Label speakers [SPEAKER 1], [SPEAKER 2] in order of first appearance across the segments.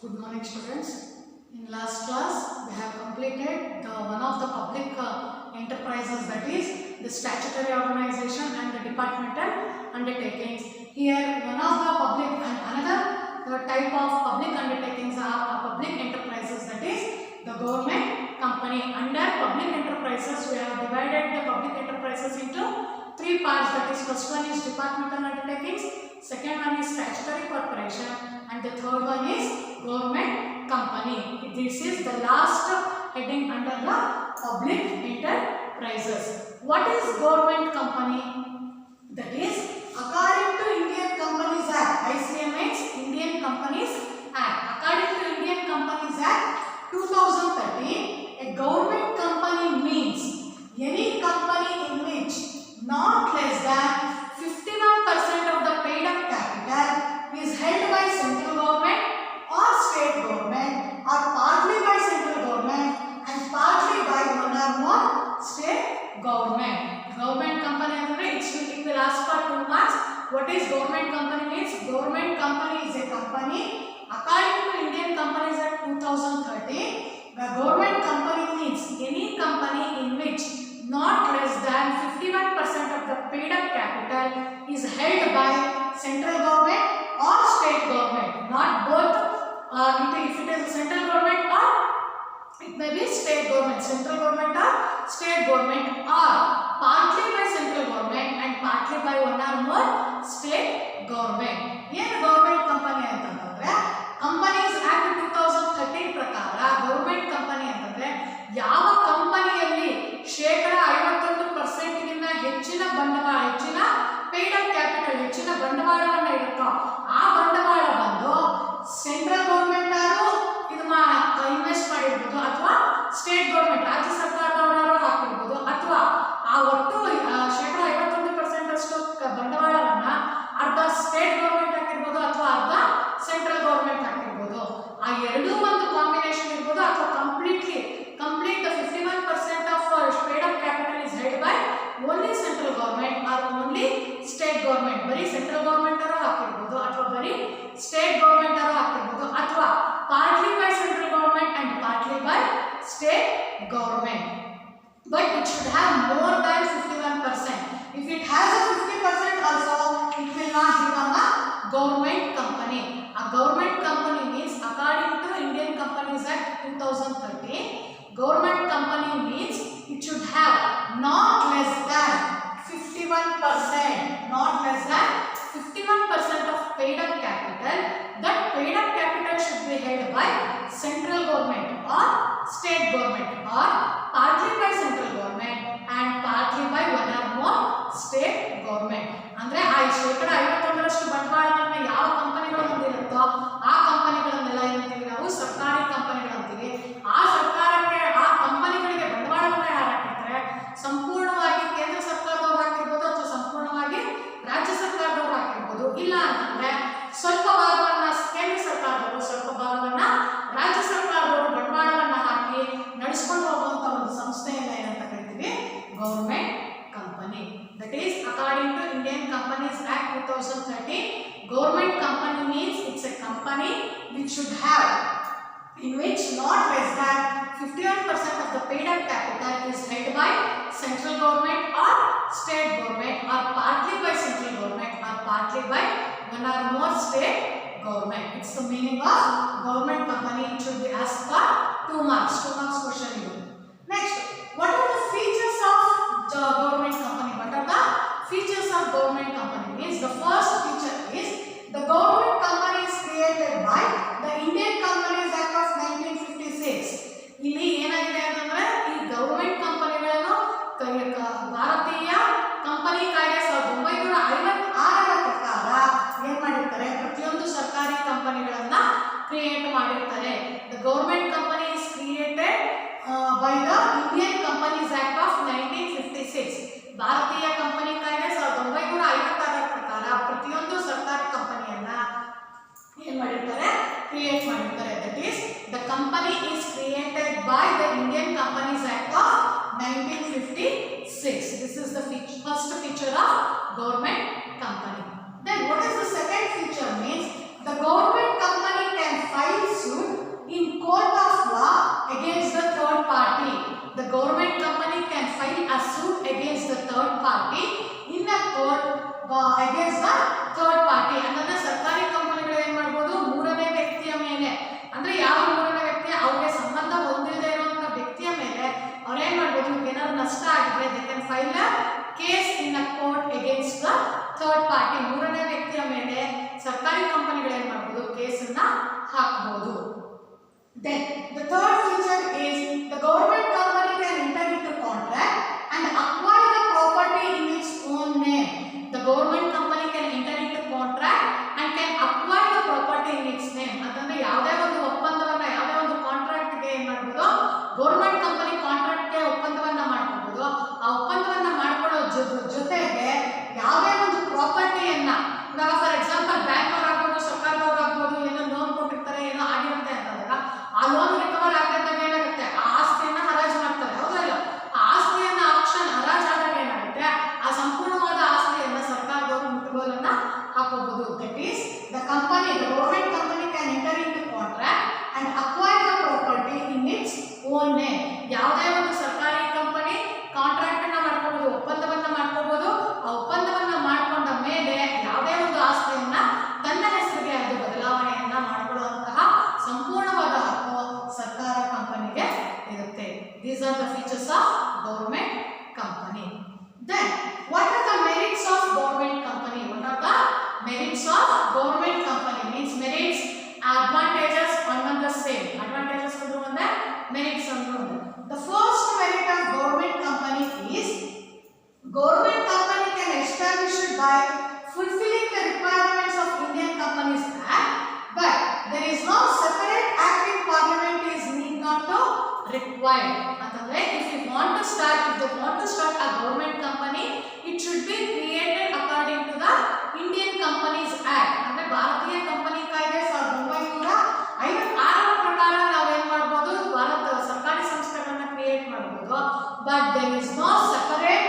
[SPEAKER 1] Good morning, students. In last class, we have completed one of the public enterprises, that is the statutory organization and the departmental undertakings. Here, one of the public and another type of public undertakings are public enterprises, that is the government company. Under public enterprises, we have divided the public enterprises into three parts. That is, first one is departmental undertakings, second one is statutory corporation, and the third one is government company. This is the last heading under the public enterprises. What is government company? That is, according to Indian Companies Act, ICM means Indian Companies Act. According to Indian Companies Act 2013, a government company means any company in which not less than 51% of the paid up capital is held by central government or state government, or partly by central government and partly by one or more state government. Government company andre it will ask for 2 marks. What is government company means? Government company is a company according to Indian Companies Act 2013. The government company means any company in which not less than 51% of the paid up capital is held by central government or state government. Not both. If it is central government or it may be state government, central government or state government, or partly by central government and partly by one or more state government. ಏನು government company ಅಂತಂದ್ರೆ companies act 2013 ಪ್ರಕಾರ government company ಅಂತಂದ್ರೆ ಯಾವ ಕಂಪನಿಯಲ್ಲಿ ಶೇಕಡ 51% ಗಿಂತ ಹೆಚ್ಚಿನ ಬಂಡವಾಳ, ಹೆಚ್ಚಿನ ಪೇಡ್ ಅಪ್ ಕ್ಯಾಪಿಟಲ್, ಹೆಚ್ಚಿನ ಬಂಡವಾಳವನ್ನು ಇರುತ್ತೋ ಆ ಬಂಡವಾಳ ಬಂದು ಸೆಂಟ್ರಲ್ ಗವರ್ಮೆಂಟ್ ಅವರು ಇದನ್ನ ಇನ್ವೆಸ್ಟ್ ಮಾಡಿರ್ಬೋದು, ಅಥವಾ ಸ್ಟೇಟ್ ಗವರ್ಮೆಂಟ್ ರಾಜ್ಯ ಸರ್ಕಾರದವರು ಹಾಕಿರ್ಬೋದು, ಅಥವಾ ಆ ಒಟ್ಟು ಶೇಕಡ 51% ಅಷ್ಟು ಬಂಡವಾಳವನ್ನ ಅರ್ಧ ಸ್ಟೇಟ್ ಗವರ್ಮೆಂಟ್ ಹಾಕಿರ್ಬೋದು ಅಥವಾ ಅರ್ಧ ಸೆಂಟ್ರಲ್ ಗವರ್ಮೆಂಟ್ ಹಾಕಿರ್ಬೋದು. ಆ ಎರಡೂ ಒಂದು ಕಾಂಬಿನೇಷನ್ ಇರ್ಬೋದು, ಅಥವಾ complete the 51% of paid up capital is held by only central government or only state government. ಬರೀ ಸೆಂಟ್ರಲ್ ಗವರ್ಮೆಂಟ್ ಅವರು ಹಾಕಿರ್ಬೋದು ಅಥವಾ ಬರೀ ಸ್ಟೇಟ್ ಗವರ್ಮೆಂಟ್ ಅವರು ಹಾಕಿರ್ಬೋದು, ಅಥವಾ partly by central government and partly by state government. But it should have more than 51%. If it has a 50% also, it will not become a government company. A government company means, according to Indian Companies Act 2013, government company means it should have not less than 51%, not less than 51% of paid up capital. That paid up capital should be held by central government or state government, or partly by central government and partly by one or more state government. ಅಂದ್ರೆ ಆ ಶೇಕಡ 51% ಬಂಡವಾಳವನ್ನ ಯಾವ ಕಂಪನಿಗಳು ಹೊಂದಿರುತ್ತೋ ಆ ಕಂಪನಿಗಳನ್ನೆಲ್ಲ ಏನಂತೀವಿ ನಾವು? ಸರ್ಕಾರಿ ಕಂಪನಿಗಳು ಅಂತೀವಿ. ಆ ಸರ್ಕಾರಕ್ಕೆ, ಆ ಕಂಪನಿಗಳಿಗೆ ಬಂಡವಾಳವನ್ನ ಯಾರು ಹಾಕಿರ್ತಾರೆ? ಸಂಪೂರ್ಣವಾಗಿ ಕೇಂದ್ರ ಸರ್ಕಾರದವರು ಹಾಕಿರ್ಬೋದು ಅಥವಾ ಸಂಪೂರ್ಣವಾಗಿ ರಾಜ್ಯ ಸರ್ಕಾರದವರು ಹಾಕಿರ್ಬೋದು. ಇಲ್ಲ ಅಂತಂದ್ರೆ ಸ್ವಲ್ಪ ಭಾಗವನ್ನ ಕೇಂದ್ರ ಸರ್ಕಾರದವರು, ಸ್ವಲ್ಪ ಭಾಗವನ್ನ ರಾಜ್ಯ ಸರ್ಕಾರದವರು ಬಂಡವಾಳವನ್ನ ಹಾಕಿ ನಡೆಸ್ಕೊಂಡು ಹೋಗುವಂತ ಒಂದು ಸಂಸ್ಥೆಯನ್ನ ಏನಂತ ಕರಿತೀವಿ? Government company. That is, according to Indian Companies Act 2013, government company means it's a company which should have, in which not less than 51% of the paid up capital is held by central government or state government, or partly by central government or partly by one or more state government. It's the meaning of government company. It should be asked for 2 marks. 2 marks question you. Next, what are the features of the government company? What are the features of government company? Means the first feature is the government company is created by the Indian Companies Act of 1956. ಇಲ್ಲಿ ಏನಾಗಿದೆ ಅಂತಂದ್ರೆ ಈ government ಕಂಪನಿಗಳನ್ನು ಭಾರತೀಯ company ಕಾಯ್ದೆ 1956ರ ಪ್ರಕಾರ ಏನ್ ಮಾಡಿರ್ತಾರೆ? ಪ್ರತಿಯೊಂದು ಸರ್ಕಾರಿ ಕಂಪನಿಗಳನ್ನ ಕ್ರಿಯೇಟ್ ಮಾಡಿರ್ತಾರೆ. The government company is created by the Indian Companies Act of 1956. ಭಾರತೀಯ ಕಂಪನಿ ಕಾಯ್ದೆ 1956 ಹಾಕಬಹುದು. Then the third feature is the government company can enter into contract and acquire the property in its own name. The government company can enter into contract and can acquire the property in its name. ಅಂತಂದ್ರೆ ಯಾವುದೇ ಒಂದು ಒಪ್ಪಂದವನ್ನ ಯಾವುದೇ ಒಂದು contract ಗೆ ಏನು ಮಾಡಬಹುದು, government company contract ಗೆ ಒಪ್ಪಂದವನ್ನ ಮಾಡ್ಕೊಬಹುದು. ಆ ಒಪ್ಪಂದವನ್ನ ಮಾಡ್ಕೊಳ್ಳೋ ಜೊತೆಗೆ ಯಾವುದೇ ಒಂದು ಪ್ರಾಪರ್ಟಿಯನ್ನ, ಇವಾಗ ಫಾರ್ ಎಕ್ಸಾಂಪಲ್ ಬ್ಯಾಂಕ್ ಅವ್ರು ಆಗ್ಬೋದು, ಸರ್ಕಾರದವ್ರು ಆಗ್ಬೋದು, ಏನೋ ಲೋನ್ ಕೊಟ್ಟಿರ್ತಾರೆ, ಏನೋ ಆಗಿರುತ್ತೆ ಅಂತಂದಾಗ ಆ ಲೋನ್ ರಿಕವರ್ ಆಗಬೇಕಾದ್ರೆ ಏನಾಗುತ್ತೆ, ಆ ಆಸ್ತಿಯನ್ನ ಹರಾಜು ಮಾಡ್ತಾರೆ, ಹೌದಲ್ಲ? ಆ ಆಸ್ತಿಯನ್ನ ಆಕ್ಷನ್ ಹರಾಜು ಆದಾಗ ಏನಾಗುತ್ತೆ, ಆ ಸಂಪೂರ್ಣವಾದ ಆಸ್ತಿಯನ್ನ ಸರ್ಕಾರದವರು ಮುಟ್ಟುಗೋಲನ್ನ ಹಾಕಬಹುದು. That is the company, the government company can enter into contract and acquire the property in its own name. ಯಾವುದೇ ಒಂದು ಸರ್ಕಾರಿ ಕಂಪನಿ ಕಾಂಟ್ರಾಕ್ಟ್ ಅನ್ನ ಮಾಡ್ಕೋಬಹುದು, ಒಪ್ಪಂದವನ್ನ ಮಾಡ್ಕೋಬಹುದು. ಆ ಒಪ್ಪಂದವನ್ನ ಮಾಡ್ಕೊಂಡ ಮೇಲೆ ಯಾವುದೇ ಒಂದು ಆಸ್ತಿಯನ್ನ ತನ್ನ ಹೆಸರಿಗೆ ಅದು ಬದಲಾವಣೆಯನ್ನ ಮಾಡಿಕೊಳ್ಳುವಂತಹ ಸಂಪೂರ್ಣವಾದ ಹಕ್ಕು ಸರ್ಕಾರ ಕಂಪನಿಗೆ ಇರುತ್ತೆ. These are the features of government company. Then what are the merits of government company? What are the merits of government company? Means merits, advantages one and the same. Advantages andru onde, merits andru onde. The first merit of government company is government company can establish it by fulfilling the requirements of Indian Companies Act, but there is no separate act in parliament is need not to required. Antandre if they want to start a government company, it should be created according to the Indian Companies Act. ಅಂದ್ರೆ ಭಾರತೀಯ company ಕಾಯ್ದೆ 1956 ಪ್ರಕಾರ ನಾವು ಏನು ಮಾಡಬಹುದು, ಭಾರತ ಸರ್ಕಾರಿ ಸಂಸ್ಥೆಗಳನ್ನ create ಮಾಡಬಹುದು. But there is no separate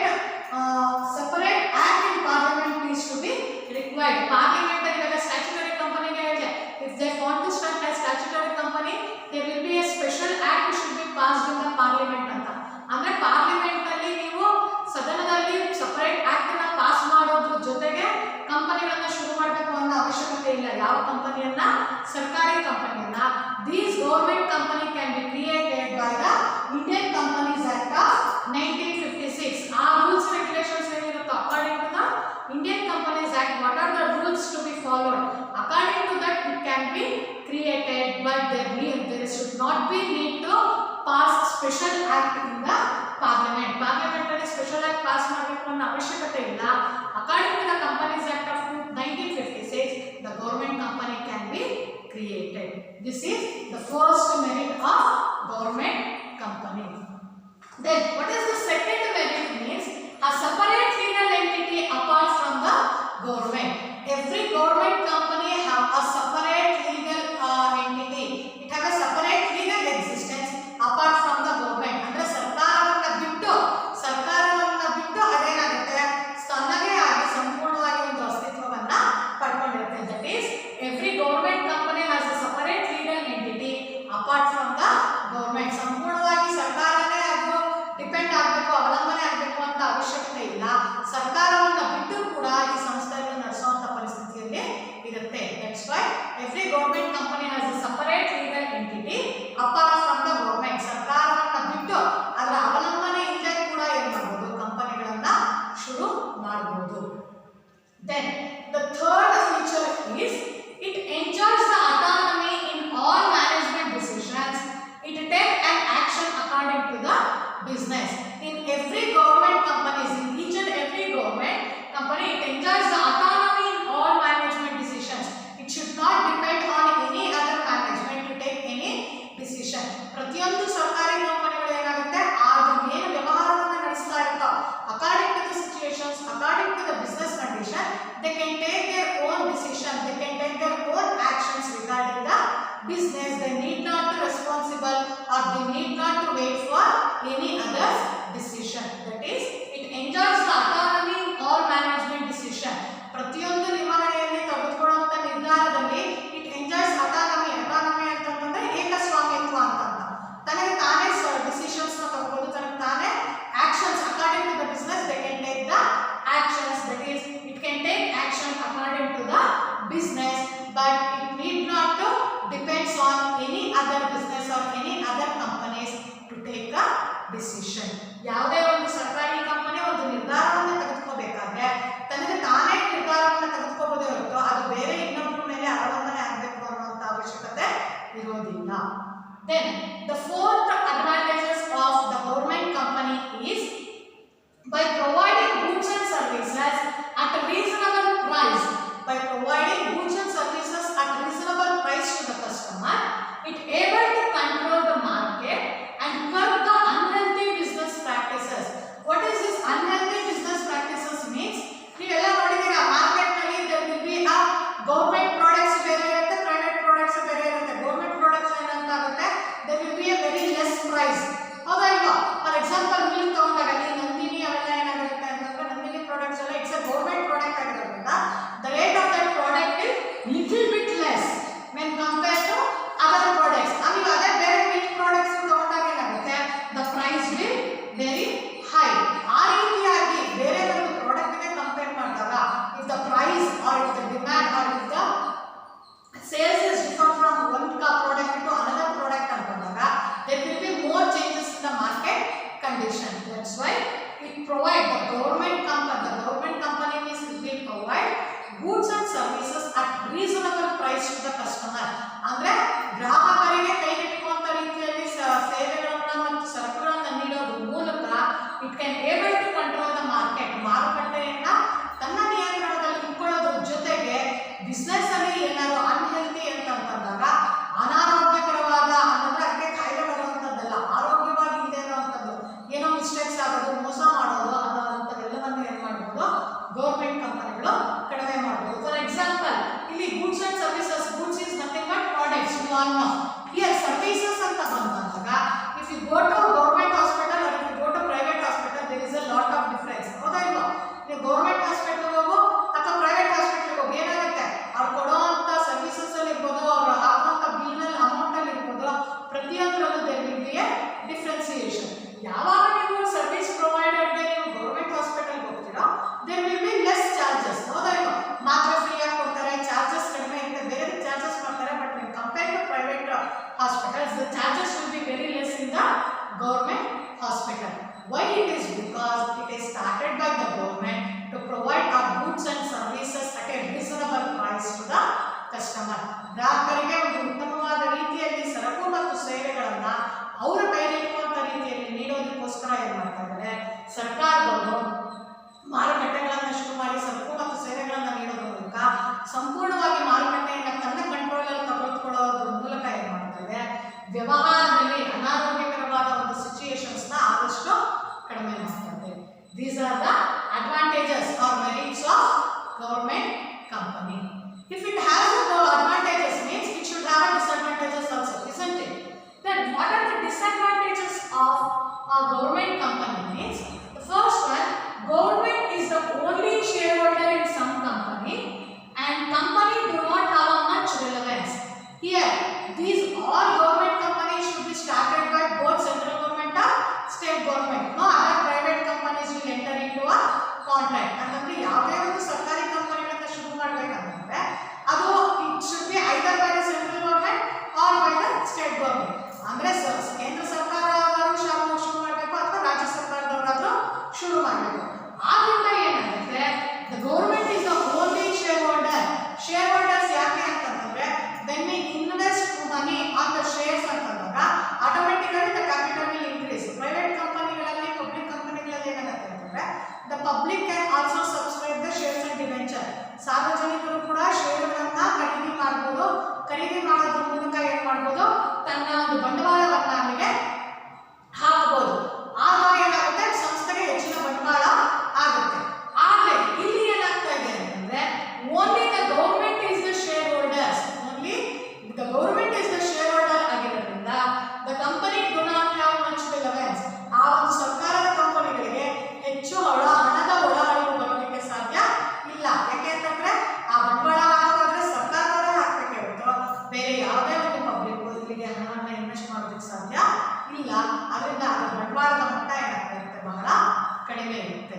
[SPEAKER 1] act in parliament is to be required. Parliament ಅಲ್ಲಿ ಇವಾಗ ಸ್ಟ್ಯಾಚ್ಯುಟರಿ ಕಂಪನಿಗೆ ಹೇಳಿದೆ, if they want to start a statutory company, there will be a special act should be passed in the parliament ಅಂತ. ಅಂದ್ರೆ parliament ಅಲ್ಲಿ ನೀವು ಸದನದಲ್ಲಿ separate act ಅನ್ನ ಪಾಸ್ ಮಾಡೋದ್ರ ಜೊತೆಗೆ ಕಂಪನಿಗಳನ್ನ ಶುರು ಮಾಡಬೇಕು ಅನ್ನೋ ಅವಶ್ಯಕತೆ ಇಲ್ಲ. ಯಾವ ಕಂಪನಿಯನ್ನ, ಸರ್ಕಾರಿ ಕಂಪನಿಯನ್ನ. These government company can be created by the Indian Companies Act of 1956. ಆ ರೂಲ್ಸ್ ರೆಗ್ಯುಲೇಷನ್ಸ್ ಏನಿರುತ್ತೋ according to the Indian Companies Act, what are the rules to be followed? According to that it can be created, but there should not be need to pass special act in the parliament. Parliament ಅಲ್ಲಿ special act pass ಮಾಡಬೇಕು ಅನ್ನೋ ಅವಶ್ಯಕತೆ ಇಲ್ಲ. According to the Companies Act of 1956, the government company can be created. This is the first merit of government company. Then what is the second merit? Means a separate legal entity apart from the government. Every government company have a separate legal entity. It have a separate legal existence apart from the government. ಅಂದ್ರೆ ಸರ್ಕಾರವನ್ನ ಬಿಟ್ಟು ಅದೇನಾಗುತ್ತೆ, ತನ್ನದೇ ಆಗಿ ಸಂಪೂರ್ಣವಾಗಿ ಒಂದು ಅಸ್ತಿತ್ವವನ್ನ ಪಡ್ಕೊಂಡಿರುತ್ತೆ. That is, every government company has a separate legal entity apart from the government. ಸಂಪೂರ್ಣವಾಗಿ ಸರ್ಕಾರನೇ ಅದು ಡಿಪೆಂಡ್ ಆಗಬೇಕು, ಅವಲಂಬನೆ ಆಗಬೇಕು ಅಂತ ಅವಶ್ಯಕತೆ ಇಲ್ಲ. ಸರ್ಕಾರವನ್ನ ಬಿಟ್ಟು ಕೂಡ ಈ ಸಂಸ್ಥೆಯನ್ನು ನಡೆಸುವಂತ ಪರಿಸ್ಥಿತಿಯಲ್ಲಿ ಇರುತ್ತೆ. That's why every government company has a separate legal entity apart from the government. ಸರ್ಕಾರವನ್ನ ಬಿಟ್ಟು ಅದರ ಅವಲಂಬನೆ ಇಲ್ಲದೆ ಕೂಡ ಏನು ಮಾಡಬಹುದು, ಕಂಪನಿಗಳನ್ನ ಶುರು ಮಾಡಬಹುದು. Then the third feature is it enjoys the autonomy in all management decisions. It takes an action according to the business. In every government companies, in each and every government company, it enjoys the autonomy in all management decisions. It should not depend on any other management to take any decision. ಪ್ರತಿಯೊಂದು ಸರ್ಕಾರಿ ಕಂಪನಿಗಳು ಏನಾಗುತ್ತೆ, ಅದು ಏನು ವ್ಯವಹಾರವನ್ನು ನಡೆಸ್ತಾ ಇರುತ್ತೋ according to the situations, according to the business condition, they can take their own decision, they can take their own actions regarding the business. They need not to responsible or they need not to wait for any other decision. That is, it enjoys the autonomy in all management decision. ಪ್ರತಿಯೊಂದು ನಿರ್ವಹಣೆಯಲ್ಲಿ ತೆಗೆದುಕೊಳ್ಳುವಂತ ನಿರ್ಧಾರದಲ್ಲಿ it enjoys autonomy. autonomy ಅಂತಂದ್ರೆ ಏಕಸ್ವಾಮ್ಯತ್ವ ಅಂತ. ತನಗೆ ತಾನೇ decisions ನ ತಗೊಳ್ಳೋದು, ತನಗೆ ತಾನೇ actions according to the business, they can take the actions. That is, it can take action according to the business, but it need not to depends on any other business or any other companies to take a decision. ಯಾವುದೇ ಒಂದು ಸರ್ಕಾರಿ company ಒಂದು ನಿರ್ಧಾರವನ್ನು ತೆಗೆದುಕೋಬೇಕಾದ್ರೆ ತನಗೆ ತಾನೇ ನಿರ್ಧಾರವನ್ನು ತೆಗೆದುಕೋಬಹುದೇ ಹೊರತು ಅದು ಬೇರೆ ಇನ್ನೊಬ್ಬರ ಮೇಲೆ ಅವಲಂಬನೆ ಆಗಬೇಕು ಅನ್ನುವಂತ ಅವಶ್ಯಕತೆ ಪಡೆಯೋದಿಲ್ಲ. Then the fourth advantages of the government company is by providing goods and services at a reasonable price. By providing goods and services at reasonable price to the customer, it able to control the market and curb the unhealthy business practices. What is this unhealthy business practices means? ನೀವೆಲ್ಲ ನೋಡಿದ್ದೀರಾ, market ನಲ್ಲಿ there will be a government products ಬೇರೆ ಇರುತ್ತೆ, private products ಬೇರೆ ಇರುತ್ತೆ. government products ಏನಂತ ಆಗುತ್ತೆ, there will be a very less price. ಹೌದಾ ಇಲ್ವಾ? ಫಾರ್ ಎಕ್ಸಾಂಪಲ್ ಮಿಲ್ಕ್ ತಗೊಂಡಾಗ ಈ ನಂದಿನಿ ಅವೆಲ್ಲ ಏನಾಗುತ್ತೆ ಅಂತಂದ್ರೆ ನಂದಿನಿ ಪ್ರಾಡಕ್ಟ್ಸ್ ಎಲ್ಲ ಇಟ್ಸ್ ಎ ಗೌರ್ಮೆಂಟ್ ಪ್ರಾಡಕ್ಟ್ ಆಗಿರೋದ್ರಿಂದ the rate of that product is little bit less when compared to other products. ನೀವು ಅದೇ ಬೇರೆ ಮಿಲ್ಕ್ ಪ್ರಾಡಕ್ಟ್ಸ್ ತಗೊಂಡಾಗ ಏನಾಗುತ್ತೆ, the price will very high. ಆ ರೀತಿಯಾಗಿ ಬೇರೆ ಒಂದು ಪ್ರಾಡಕ್ಟ್ ಗೆ ಕಂಪೇರ್ ಮಾಡಿದಾಗ if the price or if the demand or if the sales is different from one product to another product ಅಂತಂದಾಗ there will be more changes in the market condition. That's why it provide the government company will provide goods and services at reasonable price to the customer. ಅಂದ್ರೆ ಗ್ರಾಹಕರಿಗೆ ಕೈಗೆಟುಕುವಂತ ರೀತಿಯಲ್ಲಿ ಸೇವೆಗಳನ್ನು ಮತ್ತು ಸರಕುಗಳನ್ನು ನೀಡೋದ್ರ ಮೂಲಕ it can able to control the market. ಮಾರುಕಟ್ಟೆಯನ್ನ ತನ್ನ ನಿಯಂತ್ರಣದಲ್ಲಿ ಇಟ್ಕೊಳ್ಳೋದ್ರ ಜೊತೆಗೆ ಬಿಸ್ನೆಸ್ ಅಲ್ಲಿ ಏನಾದ್ರು ಅನ್ಹೆಲ್ತಿ ಅಂತಂದಾಗ ಅನಾರೋಗ್ಯಕರವಾದ ಅಂದ್ರೆ ಅದಕ್ಕೆ ಕಾಯಿಲೆ ಬರುವಂತದ್ದಲ್ಲ, ಆರೋಗ್ಯವಾಗಿ ಇಲ್ಲದೆ ಇರುವಂತದ್ದು, ಏನೋ ಮಿಸ್ಟೇಕ್ಸ್ ಆಗೋದು, ಮೋಸ ಮಾಡೋದು ಅನ್ನೋಂಥದ್ದೆಲ್ಲವನ್ನು ಏನ್ ಮಾಡಬಹುದು, ಗೌರ್ಮೆಂಟ್ ಕಂಪನಿಗಳು ಕಡಿಮೆ ಮಾಡಬಹುದು. ಫಾರ್ ಎಕ್ಸಾಂಪಲ್ ಇಲ್ಲಿ goods and services, goods is nothing but products, you all know. Here services ಅಂತ ಬಂದಾಗ if you go to government hospital or if you go to private hospital there is a lot of difference. ಹೌದಾ ಇಲ್ವಾ? ನೀವು government hospital ಹೋಗು ಅಥವಾ private hospital ಹೋಗಿ ಏನಾಗುತ್ತೆ, ಅವ್ರು ಕೊಡುವಂತ ಸರ್ವಿಸಸ್ ಅಲ್ಲಿ ಇರ್ಬೋದು, ಅವ್ರು ಹಾಕುವಂತ ಬಿಲ್ ಅಲ್ಲಿ ಅಮೌಂಟ್ ಅಲ್ಲಿ ಇರ್ಬೋದು, ಪ್ರತಿಯೊಂದರಲ್ಲೂ there will be a differentiation. ಯಾವಾಗ ನೀವು ಸರ್ವಿಸ್ ಪ್ರೊವೈಡರ್ಗೆ ನೀವು ಗೌರ್ಮೆಂಟ್ ಹಾಸ್ಪಿಟಲ್ಗೆ ಹೋಗ್ತೀರಾ there will be less charges. ಹೌದಾ ಇಲ್ವಾ? ಮಾತ್ರ ಫ್ರೀಯಾಗಿ ಕೊಡ್ತಾರೆ, ಚಾರ್ಜಸ್ ಕಡಿಮೆ ಇರುತ್ತೆ, ಬೇರೆ ಚಾರ್ಜಸ್ ಮಾಡ್ತಾರೆ. But when compare to private hospitals the charges will be very less in the government hospital. Why it is? Because it is started by the government to provide our goods and services at a reasonable price to the customer. ಗ್ರಾಹಕರಿಗೆ ಒಂದು ಉತ್ತಮವಾದ ರೀತಿಯಲ್ಲಿ ಸರಕು ಮತ್ತು ಸೇವೆಗಳನ್ನ ಅವರ ಕೈಗೆಟುಕುವಂತ ರೀತಿಯಲ್ಲಿ ನೀಡೋದಕ್ಕೋಸ್ಕರ ಏನ್ ಮಾಡ್ತಾ ಇದ್ದಾರೆ, ಸರ್ಕಾರದವರು ಮಾರುಕಟ್ಟೆಗಳನ್ನು ಶುರು ಮಾಡಿ ಸರಕು ಮತ್ತು ಸೇವೆಗಳನ್ನ ನೀಡೋದ್ರ ಮೂಲಕ ಸಂಪೂರ್ಣವಾಗಿ ಮಾರುಕಟ್ಟೆಯನ್ನು ತನ್ನ ಕಂಟ್ರೋಲಲ್ಲಿ ತೆಗೆದುಕೊಳ್ಳೋದ್ರ ಮೂಲಕ ಏನ್ ಮಾಡ್ತಾ ಇದೆ, ವ್ಯವಹಾರದಲ್ಲಿ ಅನಾರೋಗ್ಯಕರವಾದ ಒಂದು ಸಿಚುಯೇಷನ್ಸ್ ನ ಆದಷ್ಟು ಕಡಿಮೆ ಮಾಡ್ತಾರೆ. These are the advantages or merits of government company. If it has no advantages means it should have disadvantages also, isn't it? Then what are the disadvantages of a government company means? The first one, government is the only shareholder in some company and company do not have much relevance. Here, these all government companies should be started by both central government or state government. No other private companies will enter into a contract. ಅಂತಂದ್ರೆ ಯಾವುದೇ ಒಂದು ಸರ್ಕಾರಿ ಕಂಪನಿಗಳನ್ನ ಶುರು ಮಾಡಬೇಕಂದ್ರೆ ಅದು it should be either by the central government or by the state government. ಅಂದ್ರೆ ಕೇಂದ್ರ ಸರ್ಕಾರದವರು ಶುರು ಮಾಡಬೇಕು ಅಥವಾ ರಾಜ್ಯ ಸರ್ಕಾರದವರಾದ್ರೂ ಶುರು ಮಾಡಬೇಕು. ಆದ್ರಿಂದ ಏನಾಗುತ್ತೆ, the government is the only share holder. Share holders ಯಾಕೆ ಅಂತಂದ್ರೆ when we invest money on the shares ಅಂತಂದಾಗ automatically the capital will increase. Private ಕಂಪನಿಗಳಲ್ಲಿ ಪಬ್ಲಿಕ್ ಕಂಪನಿಗಳಲ್ಲಿ ಏನಾಗುತ್ತೆ ಅಂತಂದ್ರೆ the public can also subscribe the shares and debenture. ಸಾರ್ವಜನಿಕರು ಕೂಡ ಷೇರುಗಳನ್ನ ಖರೀದಿ ಮಾಡಬಹುದು. ಖರೀದಿ ಮಾಡೋದ್ರ ಮೂಲಕ ಏನ್ ಮಾಡಬಹುದು, ತನ್ನ ಒಂದು ಬಂಡವಾಳವನ್ನ ಅಲ್ಲಿಗೆ ಹಾಕಬಹುದು. ಆಗ ಏನಾಗುತ್ತೆ, ಸಂಸ್ಥೆಗೆ ಹೆಚ್ಚಿನ ಬಂಡವಾಳ ಆಗುತ್ತೆ. ಆದ್ರೆ ಇಲ್ಲಿ ಏನಾಗ್ತಾ ಇದೆ ಅಂತಂದ್ರೆ only the government is the shareholders, only the government is the shareholder ಆಗಿರೋದ್ರಿಂದ the company do not have much relevance. ಆ ಒಂದು ಸರ್ಕಾರದ ಕಂಪನಿಗಳಿಗೆ ಹೆಚ್ಚು ಹಣದ ಒಳಹರಿವು ಬರೋದಕ್ಕೆ ಸಾಧ್ಯ ಇಲ್ಲ. ಯಾಕೆ ಅಂತಂದ್ರೆ ಆ ಬಂಡವಾಳ ಹಾಕೋದಾದ್ರೆ ಸರ್ಕಾರದವರೇ ಹಾಕಬೇಕೆ ಹೊರತು ಬೇರೆ ಯಾವುದೇ ಒಂದು ಪಬ್ಲಿಕ್ ಇಲ್ಲಿಗೆ ಹಣವನ್ನು ಇನ್ವೆಸ್ಟ್ ಮಾಡೋದಕ್ಕೆ ಸಾಧ್ಯ ಇಲ್ಲ. ಅದರಿಂದ ಅದರ ಬಂಡವಾಳದ ಮಟ್ಟ ಏನಾಗ್ತಾ ಇರುತ್ತೆ, ಬಹಳ ಕಡಿಮೆ ಇರುತ್ತೆ.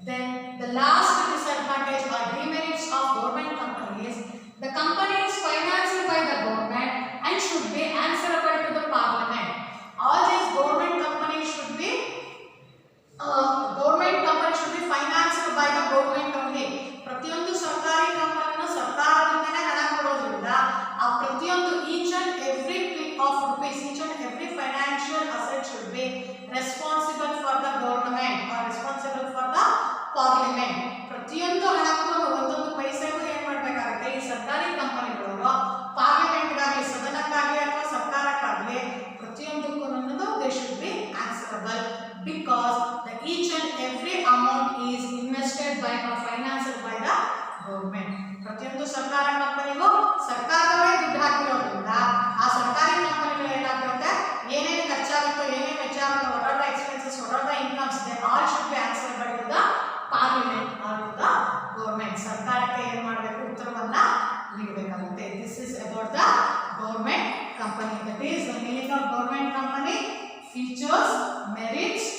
[SPEAKER 1] Then the last disadvantage or demerits of government companies, the company is financed by the government and should be answerable to the parliament. All these government companies should be financed by the government only. ಪ್ರತಿಯೊಂದು ಸರ್ಕಾರಿ ಕಂಪನಿನೂ ಸರ್ಕಾರದಿಂದನೇ ಹಣ ಕೊಡೋದ್ರಿಂದ ಆ ಪ್ರತಿಯೊಂದು each and every click ಸರ್ಕಾರ ಕಂಪನಿಗೂ ಸರ್ಕಾರದವರೇ ದುಡ್ಡು ಹಾಕಿರೋದ್ರಿಂದ ಆ ಸರ್ಕಾರಿ ಕಂಪನಿಗಳು ಏನಾಗುತ್ತೆ, ಏನೇನು ಖರ್ಚಾಗುತ್ತೋ, ಏನೇನು ವೆಚ್ಚ ಆಗುತ್ತೋ, what are the expenses, what are the incomes, they all should be answered to the parliament or to the government. ಸರ್ಕಾರಕ್ಕೆ ಏನು ಮಾಡಬೇಕು, ಉತ್ತರವನ್ನ ನೀಡಬೇಕಾಗುತ್ತೆ. This is about the government company. That is the meaning of government company, features, merits